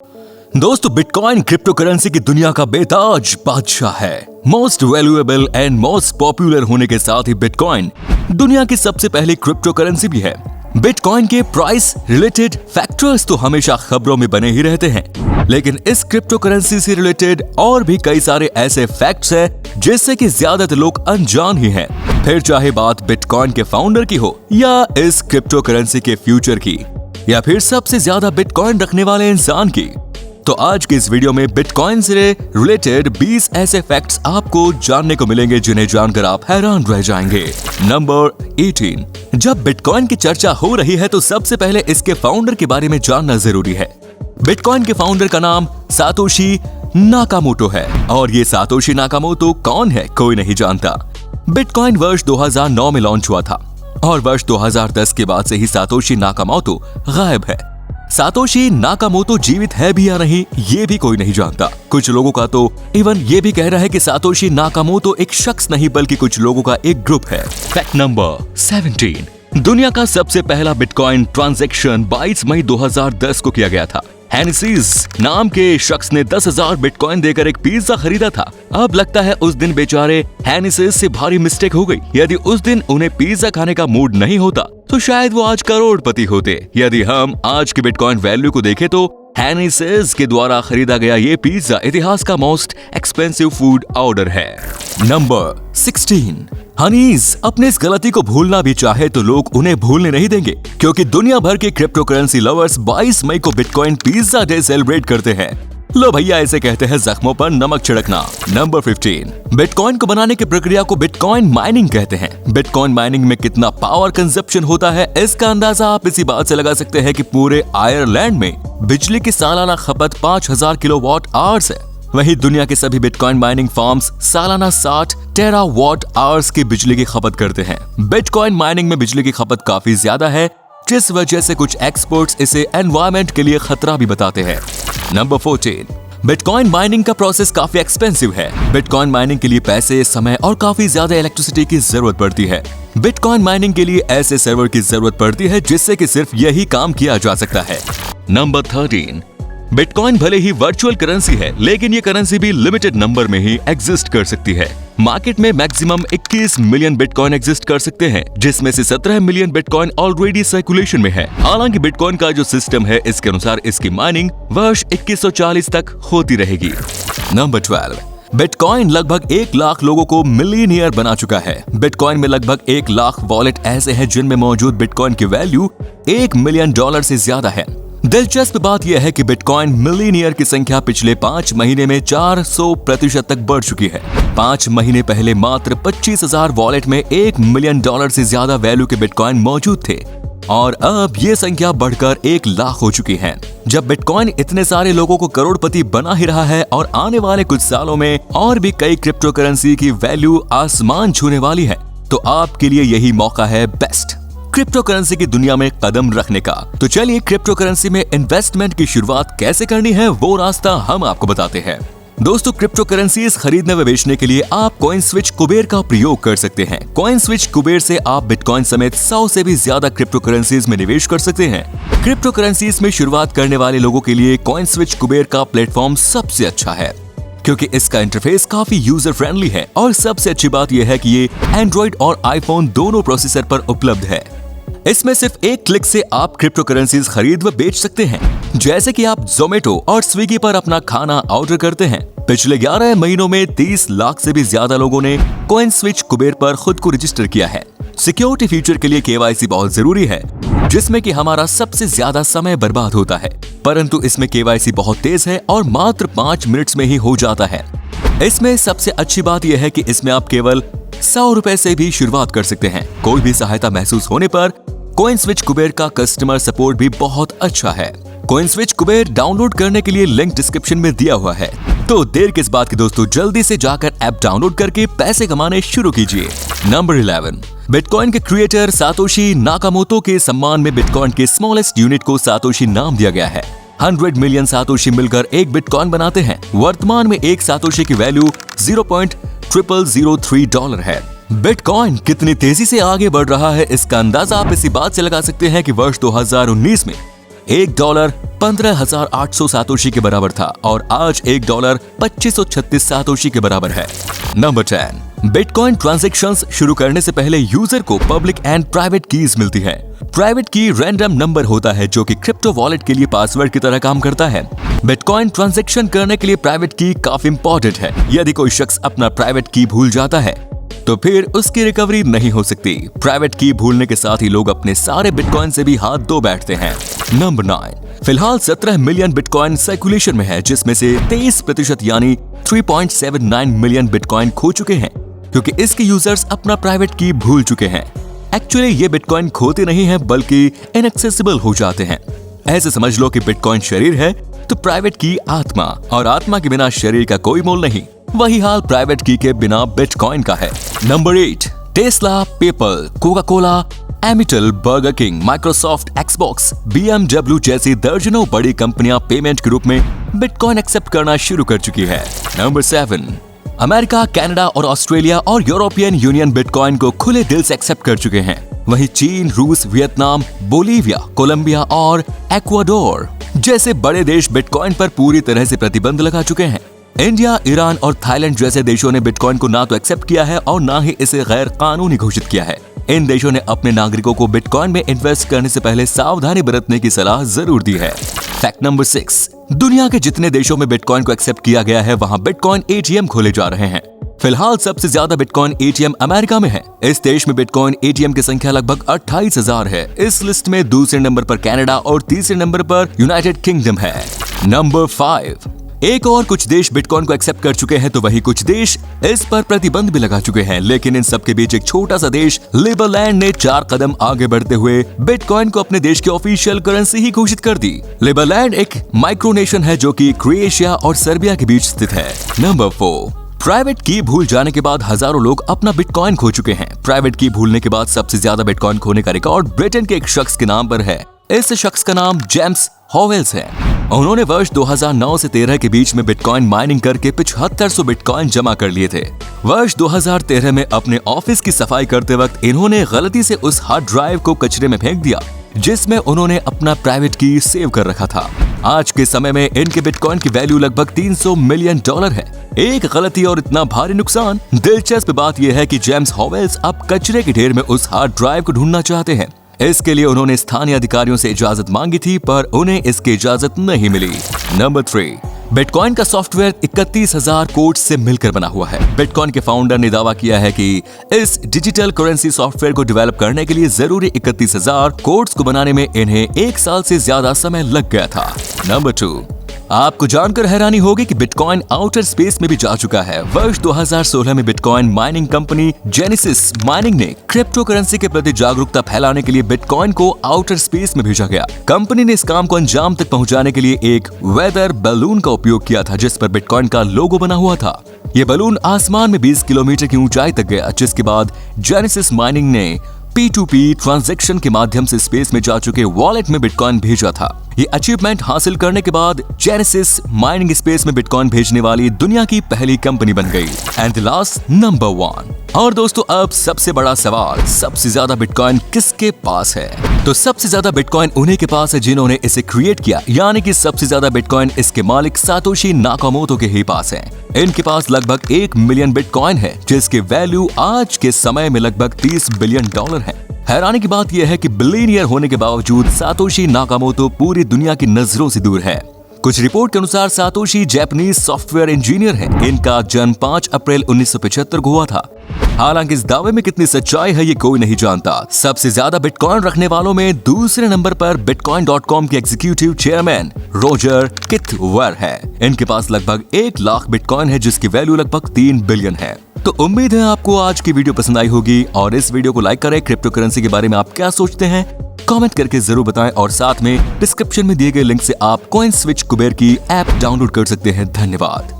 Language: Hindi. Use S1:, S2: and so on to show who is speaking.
S1: दोस्तों, बिटकॉइन क्रिप्टो करेंसी की दुनिया का बेताज बादशाह है। Most valuable and most popular होने के साथ ही बिटकॉइन दुनिया की सबसे पहली क्रिप्टो करेंसी भी है। बिटकॉइन के प्राइस रिलेटेड फैक्टर्स तो हमेशा खबरों में बने ही रहते हैं, लेकिन इस क्रिप्टो करेंसी से रिलेटेड और भी कई सारे ऐसे फैक्ट्स हैं जिससे कि ज्यादातर लोग अनजान ही हैं। फिर चाहे बात बिटकॉइन के फाउंडर की हो या इस क्रिप्टो करेंसी के फ्यूचर की या फिर सबसे ज्यादा बिटकॉइन रखने वाले इंसान की, तो आज के इस वीडियो में बिटकॉइन से रिलेटेड 20 ऐसे फैक्ट्स आपको जानने को मिलेंगे जिन्हें जानकर आप हैरान रह जाएंगे। नंबर 18। जब बिटकॉइन की चर्चा हो रही है तो सबसे पहले इसके फाउंडर के बारे में जानना जरूरी है। बिटकॉइन के फाउंडर का नाम सातोशी नाकामोटो है, और ये सातोशी नाकामोटो कौन है कोई नहीं जानता। बिटकॉइन वर्ष 2009 में लॉन्च हुआ था और वर्ष 2010 के बाद से ही सातोशी नाकामोटो गायब है। सातोशी नाकामोटो जीवित है भी या नहीं ये भी कोई नहीं जानता। कुछ लोगों का तो इवन ये भी कह रहा है कि सातोशी नाकामोटो एक शख्स नहीं बल्कि कुछ लोगों का एक ग्रुप है। Fact number 17। दुनिया का सबसे पहला बिटकॉइन ट्रांजैक्शन 22 मई 2010 को किया गया था। हेनिसीज नाम के शख्स ने 10,000 बिटकॉइन देकर एक पिज्जा खरीदा था। अब लगता है उस दिन बेचारे हेनिसीज से भारी मिस्टेक हो गई। यदि उस दिन उन्हें पिज्जा खाने का मूड नहीं होता तो शायद वो आज करोड़पति होते। यदि हम आज के बिटकॉइन वैल्यू को देखें तो हेनिसीज के द्वारा खरीदा गया ये पिज्जा इतिहास का मोस्ट एक्सपेंसिव फूड ऑर्डर है। नंबर 16। हनीज अपने इस गलती को भूलना भी चाहे तो लोग उन्हें भूलने नहीं देंगे, क्योंकि दुनिया भर के क्रिप्टो करेंसी लवर्स 22 मई को बिटकॉइन पिज्जा डे सेलिब्रेट करते हैं। लो भैया, ऐसे कहते हैं जख्मों पर नमक छिड़कना। नंबर 15। बिटकॉइन को बनाने की प्रक्रिया को बिटकॉइन माइनिंग कहते हैं। बिटकॉइन माइनिंग में कितना पावर कंजप्शन होता है इसका अंदाजा आप इसी बात से लगा सकते हैं कि पूरे आयरलैंड में बिजली की सालाना खपत 5000 किलोवाट आवर्स है। वहीं दुनिया के सभी बिटकॉइन माइनिंग फार्म्स सालाना 60 टेरावाट आवर्स की बिजली की खपत करते हैं। बिटकॉइन माइनिंग में बिजली की खपत काफी ज्यादा है, जिस वजह से कुछ एक्सपर्ट्स इसे एनवायरनमेंट के लिए खतरा भी बताते हैं। नंबर 14। बिटकॉइन माइनिंग का प्रोसेस काफी एक्सपेंसिव है। बिटकॉइन माइनिंग के लिए पैसे, समय और काफी ज्यादा इलेक्ट्रिसिटी की जरूरत पड़ती है। बिटकॉइन माइनिंग के लिए ऐसे सर्वर की जरूरत पड़ती है जिससे कि सिर्फ यही काम किया जा सकता है। नंबर 13। बिटकॉइन भले ही वर्चुअल करेंसी है, लेकिन ये करेंसी भी लिमिटेड नंबर में ही एग्जिस्ट कर सकती है। मार्केट में मैक्सिमम 21 मिलियन बिटकॉइन एग्जिस्ट कर सकते हैं, जिसमें से 17 मिलियन बिटकॉइन ऑलरेडी सर्कुलेशन में है। हालांकि बिटकॉइन का जो सिस्टम है इसके अनुसार इसकी माइनिंग वर्ष 2140 तक होती रहेगी। नंबर 12। बिटकॉइन लगभग 1 लाख लोगों को मिलियनियर बना चुका है। बिटकॉइन में लगभग 1 लाख वॉलेट ऐसे हैं जिनमें मौजूद बिटकॉइन की वैल्यू $1 मिलियन से ज्यादा है। दिलचस्प बात यह है कि बिटकॉइन मिलियनियर की संख्या पिछले 5 महीने में 400% तक बढ़ चुकी है। 5 महीने पहले मात्र 25,000 वॉलेट में $1 मिलियन से ज्यादा वैल्यू के बिटकॉइन मौजूद थे और अब ये संख्या बढ़कर 1 लाख हो चुकी है। जब बिटकॉइन इतने सारे लोगों को करोड़पति बना ही रहा है और आने वाले कुछ सालों में और भी कई क्रिप्टो करेंसी की वैल्यू आसमान छूने वाली है, तो आपके लिए यही मौका है बेस्ट क्रिप्टो करेंसी की दुनिया में कदम रखने का। तो चलिए क्रिप्टो करेंसी में इन्वेस्टमेंट की शुरुआत कैसे करनी है वो रास्ता हम आपको बताते हैं। दोस्तों, क्रिप्टो करेंसीज खरीदने व बेचने के लिए आप कॉइन स्विच कुबेर का प्रयोग कर सकते हैं। कॉइन स्विच कुबेर से आप बिटकॉइन समेत 100 से भी ज्यादा क्रिप्टो करेंसीज में निवेश कर सकते हैं। क्रिप्टो करेंसीज में शुरुआत करने वाले लोगों के लिए कॉइन स्विच कुबेर का प्लेटफॉर्म सबसे अच्छा है, क्योंकि इसका इंटरफेस काफी यूजर फ्रेंडली है और सबसे अच्छी बात यह है कि ये एंड्रॉइड और आईफोन दोनों प्रोसेसर पर उपलब्ध है। इसमें सिर्फ एक क्लिक से आप क्रिप्टो करेंसीज खरीद व बेच सकते हैं। जैसे कि आप जोमेटो और स्विगी पर अपना खाना ऑर्डर करते हैं। पिछले 11 महीनों में 30 लाख से भी ज्यादा लोगों ने कॉइन स्विच कुबेर पर खुद को रजिस्टर किया है। सिक्योरिटी फीचर के लिए केवाईसी बहुत जरूरी है, जिसमें कि हमारा सबसे ज्यादा समय बर्बाद होता है, परंतु इसमें केवाईसी बहुत तेज है और मात्र 5 मिनट्स में ही हो जाता है। इसमें सबसे अच्छी बात यह है कि इसमें आप केवल 100 रुपए से भी शुरुआत कर सकते हैं। कोई भी सहायता महसूस होने पर कॉइन स्विच कुबेर का कस्टमर सपोर्ट भी बहुत अच्छा है। कॉइन स्विच कुबेर डाउनलोड करने के लिए लिंक डिस्क्रिप्शन में दिया हुआ है, तो देर किस बात की दोस्तों, जल्दी से जाकर ऐप डाउनलोड करके पैसे कमाने शुरू कीजिए। नंबर 11। बिटकॉइन के क्रिएटर सातोशी नाकामोटो के सम्मान में बिटकॉइन के स्मॉलेस्ट यूनिट को सातोशी नाम दिया गया है। 100 मिलियन सातोशी मिलकर एक बिटकॉइन बनाते हैं। वर्तमान में एक सातोशी की वैल्यू $0.0003 है। बिटकॉइन कितनी तेजी से आगे बढ़ रहा है इसका अंदाजा आप इसी बात से लगा सकते हैं कि वर्ष 2019 में $1 15,800 सातोशी के बराबर था और आज $1 2536 सातोशी के बराबर है। नंबर 10, बिटकॉइन ट्रांजैक्शंस शुरू करने से पहले यूजर को पब्लिक एंड प्राइवेट कीज मिलती है। प्राइवेट की रैंडम नंबर होता है जो कि क्रिप्टो वॉलेट के लिए पासवर्ड की तरह काम करता है। बिटकॉइन ट्रांजैक्शन करने के लिए प्राइवेट की काफी इंपॉर्टेंट है। यदि कोई शख्स अपना प्राइवेट की भूल जाता है तो फिर उसकी रिकवरी नहीं हो सकती। प्राइवेट की भूलने के साथ ही लोग अपने सारे बिटकॉइन से भी हाथ धो बैठते हैं। नंबर 9, फिलहाल 17 मिलियन बिटकॉइन सर्कुलेशन में है, जिसमें से 23% यानी 3.79 मिलियन बिटकॉइन खो चुके हैं क्योंकि इसके यूजर्स अपना प्राइवेट की भूल चुके हैं। एक्चुअली ये बिटकॉइन खोते नहीं हैं बल्कि इनएक्सेसिबल हो जाते हैं। ऐसे समझ लो कि बिटकॉइन शरीर है तो प्राइवेट की आत्मा, और आत्मा के बिना शरीर का कोई मोल नहीं। वही हाल प्राइवेट की के बिना बिटकॉइन का है। Number 8, Tesla, PayPal, Coca Cola, एमिटल, Burger King, Microsoft, Xbox, BMW जैसी दर्जनों बड़ी कंपनियां पेमेंट के रूप में बिटकॉइन एक्सेप्ट करना शुरू कर चुकी है। नंबर 7, अमेरिका, कनाडा और ऑस्ट्रेलिया और यूरोपियन यूनियन बिटकॉइन को खुले दिल से एक्सेप्ट कर चुके हैं। वहीं चीन, रूस, वियतनाम, बोलीविया, कोलंबिया और एक्वाडोर जैसे बड़े देश बिटकॉइन पर पूरी तरह से प्रतिबंध लगा चुके हैं। इंडिया, ईरान और थाईलैंड जैसे देशों ने बिटकॉइन को ना तो एक्सेप्ट किया है और ना ही इसे गैर कानूनी घोषित किया है। इन देशों ने अपने नागरिकों को बिटकॉइन में इन्वेस्ट करने से पहले सावधानी बरतने की सलाह जरूर दी है। फैक्ट नंबर 6, दुनिया के जितने देशों में बिटकॉइन को एक्सेप्ट किया गया है वहां बिटकॉइन ATM खोले जा रहे हैं। फिलहाल सबसे ज्यादा बिटकॉइन ATM अमेरिका में है। इस देश में बिटकॉइन ATM की संख्या लगभग 28,000 है। इस लिस्ट में दूसरे नंबर पर कनाडा और तीसरे नंबर पर यूनाइटेड किंगडम है। नंबर 5, एक और कुछ देश बिटकॉइन को एक्सेप्ट कर चुके हैं तो वही कुछ देश इस पर प्रतिबंध भी लगा चुके हैं। लेकिन इन सब के बीच एक छोटा सा देश लिबरलैंड ने 4 कदम आगे बढ़ते हुए बिटकॉइन को अपने देश की ऑफिशियल करेंसी ही घोषित कर दी। लिबरलैंड एक माइक्रोनेशन है जो कि क्रोएशिया और सर्बिया के बीच स्थित है। नंबर 4, प्राइवेट की भूल जाने के बाद हजारों लोग अपना बिटकॉइन खो चुके हैं। प्राइवेट की भूलने के बाद सबसे ज्यादा बिटकॉइन खोने का रिकॉर्ड ब्रिटेन के एक शख्स के नाम पर है। इस शख्स का नाम जेम्स हॉवेल्स है। उन्होंने वर्ष 2009 से 13 के बीच में बिटकॉइन माइनिंग करके 7500 बिटकॉइन जमा कर लिए थे। वर्ष 2013 में अपने ऑफिस की सफाई करते वक्त इन्होंने गलती से उस हार्ड ड्राइव को कचरे में फेंक दिया जिसमें उन्होंने अपना प्राइवेट की सेव कर रखा था। आज के समय में इनके बिटकॉइन की वैल्यू लगभग $300 मिलियन है। एक गलती और इतना भारी नुकसान। दिलचस्प बात यह है कि जेम्स हॉवेल्स अब कचरे के ढेर में उस हार्ड ड्राइव को ढूंढना चाहते हैं। इसके लिए उन्होंने स्थानीय अधिकारियों से इजाजत मांगी थी पर उन्हें इसकी इजाजत नहीं मिली। नंबर 3, बिटकॉइन का सॉफ्टवेयर 31,000 कोड्स से मिलकर बना हुआ है। बिटकॉइन के फाउंडर ने दावा किया है कि इस डिजिटल करेंसी सॉफ्टवेयर को डेवलप करने के लिए जरूरी 31,000 कोड्स को बनाने में इन्हें 1 साल से ज्यादा समय लग गया था। नंबर 2, आपको जानकर हैरानी होगी कि बिटकॉइन आउटर स्पेस में भी जा चुका है। वर्ष 2016 में bitcoin mining company genesis mining ने क्रिप्टो करेंसी के प्रति जागरूकता फैलाने के लिए बिटकॉइन को आउटर स्पेस में भेजा गया। कंपनी ने इस काम को अंजाम तक पहुंचाने के लिए एक वेदर बैलून का उपयोग किया था जिस पर बिटकॉइन का लोगो बना हुआ था। ये बैलून आसमान में 20 किलोमीटर की ऊंचाई तक गया, जिसके बाद जेनेसिस माइनिंग ने P2P ट्रांजैक्शन के माध्यम से स्पेस में जा चुके वॉलेट में बिटकॉइन भेजा था। ये अचीवमेंट हासिल करने के बाद जेनेसिस माइनिंग स्पेस में बिटकॉइन भेजने वाली दुनिया की पहली कंपनी बन गई। And the last, number 1। और दोस्तों, अब सबसे बड़ा सवाल, सबसे ज्यादा बिटकॉइन किसके पास है? तो सबसे ज्यादा बिटकॉइन उन्हीं के पास है जिन्होंने इसे क्रिएट किया, यानी कि सबसे ज्यादा बिटकॉइन इसके मालिक सातोशी नाकामोटो के ही पास है। इनके पास लगभग 1 मिलियन बिटकॉइन है जिसकी वैल्यू आज के समय में लगभग $30 बिलियन है। हैरानी की बात यह है कि बिलियनियर होने के बावजूद सातोशी नाकामोटो पूरी दुनिया की नजरों से दूर है। कुछ रिपोर्ट के अनुसार सातोशी जापानीज सॉफ्टवेयर इंजीनियर हैं। इनका जन्म 5 अप्रैल 1975 को हुआ था। हालांकि इस दावे में कितनी सच्चाई है ये कोई नहीं जानता। सबसे ज्यादा बिटकॉइन रखने वालों में दूसरे नंबर पर bitcoin.com के एग्जीक्यूटिव चेयरमैन रोजर किथवर है। इनके पास लगभग 1 लाख बिटकॉइन है जिसकी वैल्यू लगभग 3 बिलियन है। तो उम्मीद है आपको आज की वीडियो पसंद आई होगी और इस वीडियो को लाइक करें। क्रिप्टो करेंसी के बारे में आप क्या सोचते हैं कमेंट करके जरूर बताएं और साथ में डिस्क्रिप्शन में दिए गए लिंक से आप कॉइन स्विच कुबेर की ऐप डाउनलोड कर सकते हैं। धन्यवाद।